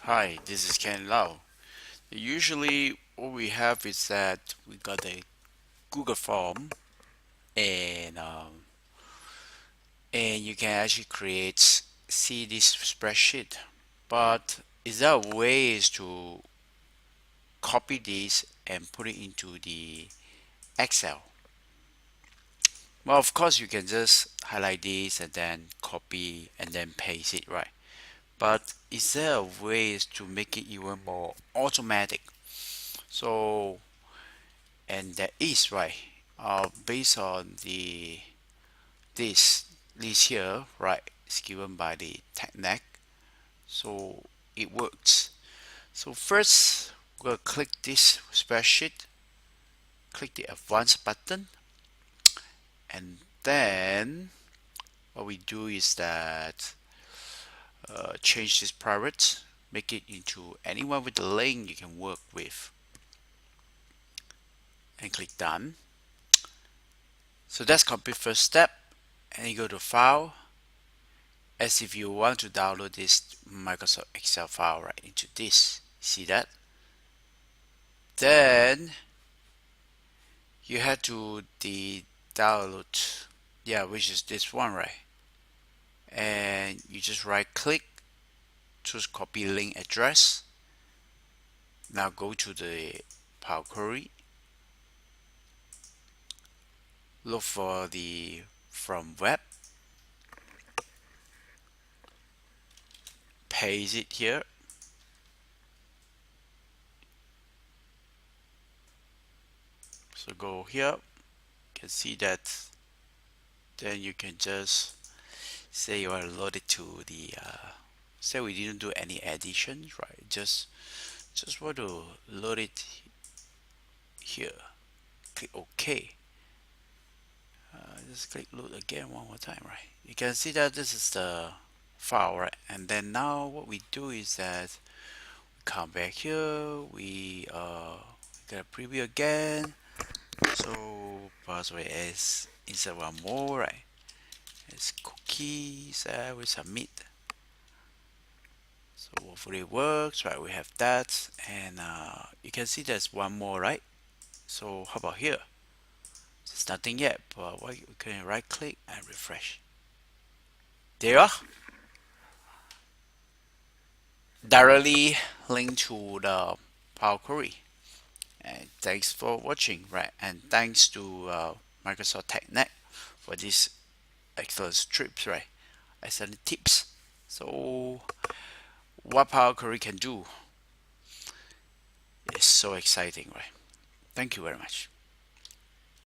Hi, this is Ken Lau. Usually, what we have is that we got a Google form, and you can actually see this spreadsheet. But is there ways to copy this and put it into the Excel? Well, of course, you can just highlight this and then copy and then paste it, right? But is there a ways to make it even more automatic? So and that is right based on the this list here, right, it's given by the TechNet. So it works. So first we'll click this spreadsheet, click the advanced button, and then what we do is that change this private, make it into anyone with the link you can work with, and click done. So that's complete first step, and you go to file, as if you want to download this Microsoft Excel file right into this. See that? Then you have to the download, yeah, which is this one, right? And you just right click, choose copy link address. Now go to the Power Query, look for the from web, paste it here. So go here, you can see that. Then you can just say you want to load it to the say we didn't do any additions, right? Just want to load it here. Click OK. Just click load again one more time, right? You can see that this is the file, right? And then now what we do is that we come back here, we get a preview again. So password is insert one more, right? It's cookies. We submit. So hopefully it works, right? We have that, and you can see there's one more, right? So how about here? There's nothing yet, but we can right click and refresh. There you are, directly linked to the Power Query. And thanks for watching, right? And thanks to Microsoft TechNet for this excellent tips, right? Excellent tips. So what Power Query can do is so exciting, right? Thank you very much.